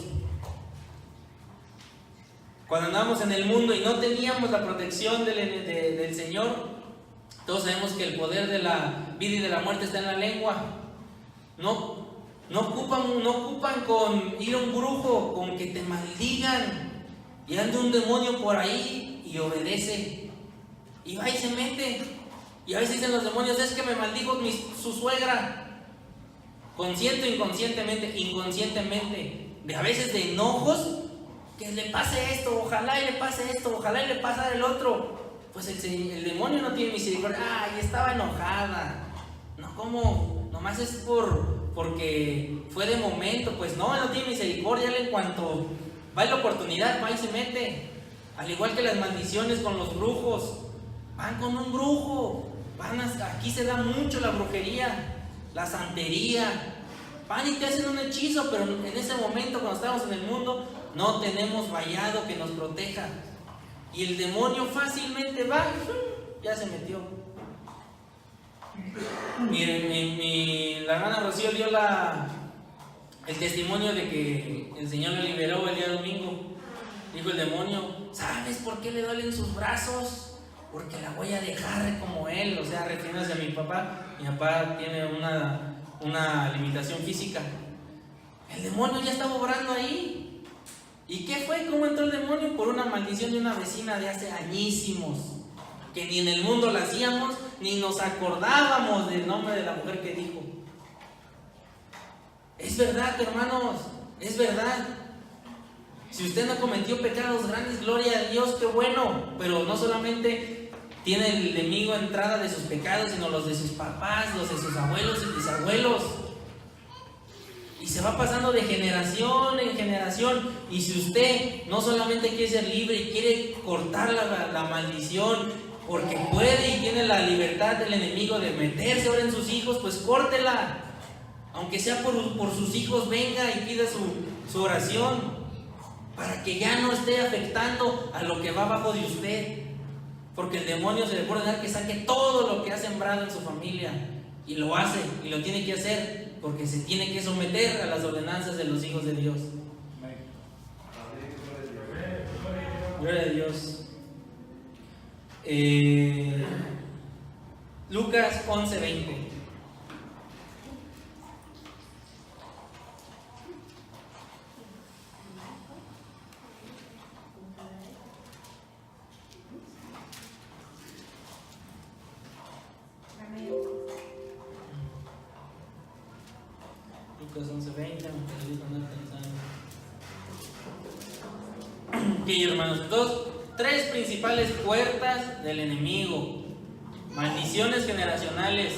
S1: Cuando andábamos en el mundo y no teníamos la protección del Señor, todos sabemos que el poder de la vida y de la muerte está en la lengua. No ocupan con ir a un brujo, con que te maldigan y ande un demonio por ahí y obedece. Y va y se mete. Y a veces dicen los demonios: es que me maldijo su suegra. Consciente o inconscientemente. A veces de enojos, que le pase esto, ojalá y le pase esto, ojalá y le pase el otro. Pues el demonio no tiene misericordia. Ay, estaba enojada. No, ¿cómo? Nomás es porque fue de momento. Pues no tiene misericordia. Él, en cuanto va la oportunidad, va y se mete. Al igual que las maldiciones con los brujos. Van con un brujo. Aquí se da mucho la brujería, la santería. Van y te hacen un hechizo, pero en ese momento, cuando estamos en el mundo, no tenemos vallado que nos proteja. Y el demonio fácilmente va, ya se metió. Miren, la hermana Rocío dio el testimonio de que el Señor le liberó el día domingo. Dijo el demonio: ¿sabes por qué le duelen sus brazos? Porque la voy a dejar como él. O sea, refiriéndose a mi papá. Mi papá tiene una limitación física. El demonio ya estaba obrando ahí. ¿Y qué fue? ¿Cómo entró el demonio? Por una maldición de una vecina de hace añísimos, que ni en el mundo la hacíamos, ni nos acordábamos del nombre de la mujer que dijo. Es verdad, hermanos, es verdad. Si usted no cometió pecados grandes, gloria a Dios, qué bueno. Pero no solamente tiene el enemigo entrada de sus pecados, sino los de sus papás, los de sus abuelos y bisabuelos. Y se va pasando de generación en generación. Y si usted no solamente quiere ser libre y quiere cortar la maldición, porque puede y tiene la libertad del enemigo de meterse ahora en sus hijos, pues córtela. Aunque sea por sus hijos, venga y pida su oración, para que ya no esté afectando a lo que va abajo de usted. Porque el demonio se le puede dar que saque todo lo que ha sembrado en su familia. Y lo hace, y lo tiene que hacer, porque se tiene que someter a las ordenanzas de los hijos de Dios. Gloria a Dios. Lucas 11:20. Lucas 11:20. Ok, hermanos, entonces, 3 principales puertas del enemigo: maldiciones generacionales,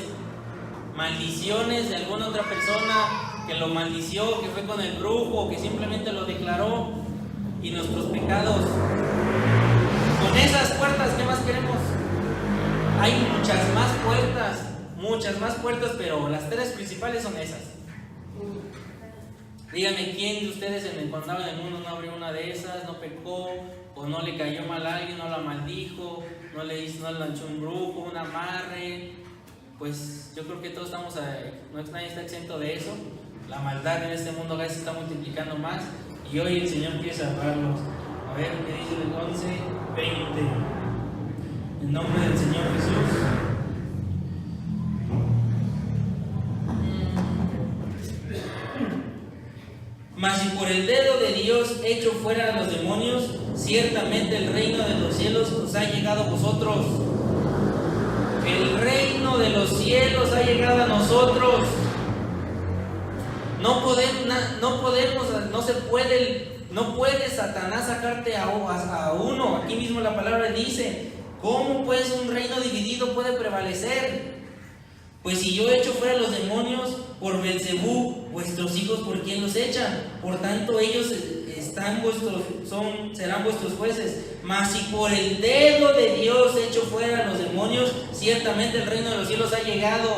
S1: maldiciones de alguna otra persona que lo maldició, que fue con el brujo, que simplemente lo declaró, y nuestros pecados. Con esas puertas, ¿qué más queremos? Hay muchas más puertas, pero las tres principales son esas. Díganme, ¿quién de ustedes cuando andaba en el mundo no abrió una de esas, no pecó, o no le cayó mal a alguien, no la maldijo, no le lanzó un brujo, un amarre? Pues yo creo que todos estamos, nadie está exento de eso. La maldad en este mundo a veces está multiplicando más, y hoy el Señor quiere salvarlos. A ver qué dice el 11:20. En nombre del Señor Jesús. Mas si por el dedo de Dios hecho fuera a los demonios, ciertamente el reino de los cielos os ha llegado a vosotros. El reino de los cielos ha llegado a nosotros. No puede Satanás sacarte a uno. Aquí mismo la palabra dice: ¿cómo pues un reino dividido puede prevalecer? Pues si yo echo fuera los demonios por Belzebú, vuestros hijos, ¿por quién los echan? Por tanto ellos serán vuestros jueces. Mas si por el dedo de Dios echo fuera los demonios, ciertamente el reino de los cielos ha llegado.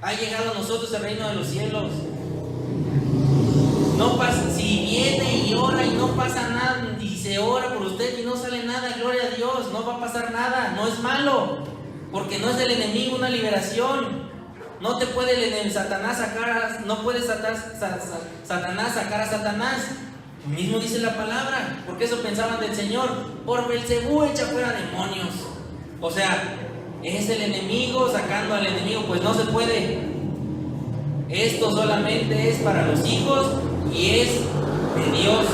S1: Ha llegado a nosotros el reino de los cielos. No pasa, si viene y ora y no pasa nada, y se ora por usted y no sale nada, gloria a Dios, no va a pasar nada, no es malo, porque no es del enemigo una liberación. No te puede Satanás sacar, no puede Satanás sacar a Satanás. Lo mismo dice la palabra, porque eso pensaban del Señor: por Belzebú echa fuera demonios. O sea, es el enemigo sacando al enemigo, pues no se puede. Esto solamente es para los hijos y es de Dios.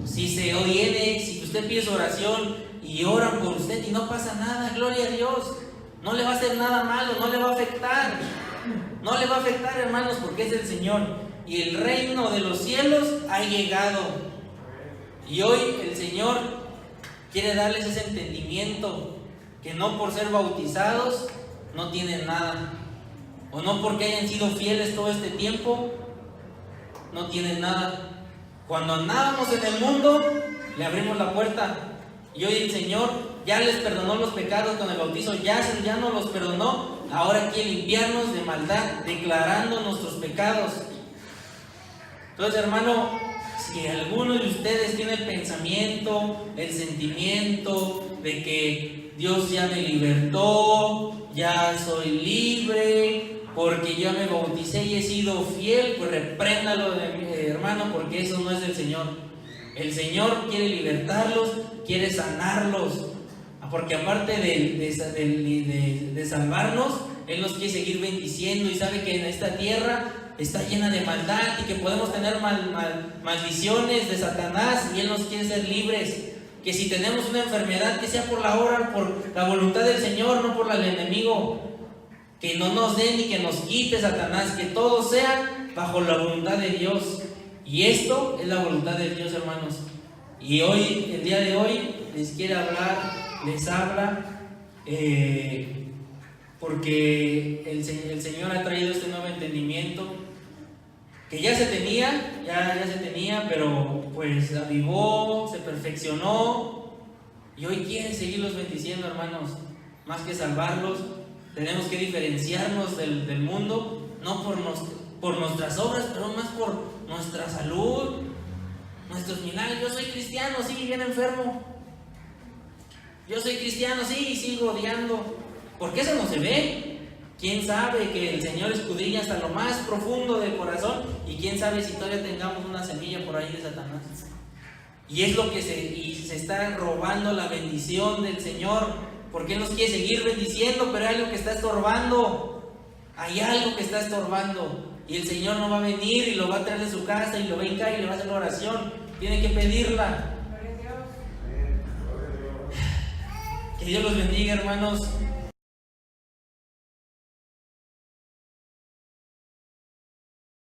S1: Si usted pide su oración y oran por usted y no pasa nada, gloria a Dios, no le va a hacer nada malo, no le va a afectar. No le va a afectar, hermanos, porque es del Señor. Y el reino de los cielos ha llegado. Y hoy el Señor quiere darles ese entendimiento, que no por ser bautizados no tienen nada, o no porque hayan sido fieles todo este tiempo no tienen nada. Cuando andábamos en el mundo, le abrimos la puerta, y hoy el Señor ya les perdonó los pecados con el bautizo, ya no los perdonó. Ahora quiere limpiarnos de maldad, declarando nuestros pecados. Entonces, hermano, si alguno de ustedes tiene el pensamiento, el sentimiento de que Dios ya me libertó, ya soy libre, porque yo me bauticé y he sido fiel, pues repréndalo, hermano, porque eso no es del Señor. El Señor quiere libertarlos, quiere sanarlos, porque aparte de salvarnos, Él nos quiere seguir bendiciendo, y sabe que en esta tierra está llena de maldad y que podemos tener maldiciones de Satanás, y Él nos quiere ser libres. Que si tenemos una enfermedad, que sea por la voluntad del Señor, no por la del enemigo. Que no nos dé ni que nos quite Satanás, que todo sea bajo la voluntad de Dios. Y esto es la voluntad de Dios, hermanos. Y hoy, el día de hoy, les quiere hablar, les habla, porque el Señor ha traído este nuevo entendimiento, que ya se tenía, pero pues avivó, se perfeccionó, y hoy quiere seguirlos bendiciendo, hermanos. Más que salvarlos, tenemos que diferenciarnos del mundo, no por nuestras obras, pero más por nuestra salud, nuestros milagros. Yo soy cristiano, sí, bien enfermo. Yo soy cristiano, sí, y sigo odiando. ¿Por qué eso no se ve? ¿Quién sabe que el Señor escudriña hasta lo más profundo del corazón? Y quién sabe si todavía tengamos una semilla por ahí de Satanás. Y es lo que se está robando la bendición del Señor, porque Él nos quiere seguir bendiciendo, pero hay algo que está estorbando. Hay algo que está estorbando. Y el Señor no va a venir y lo va a traer de su casa y lo va a hincar y le va a hacer la oración. Tiene que pedirla. Que Dios los bendiga, hermanos.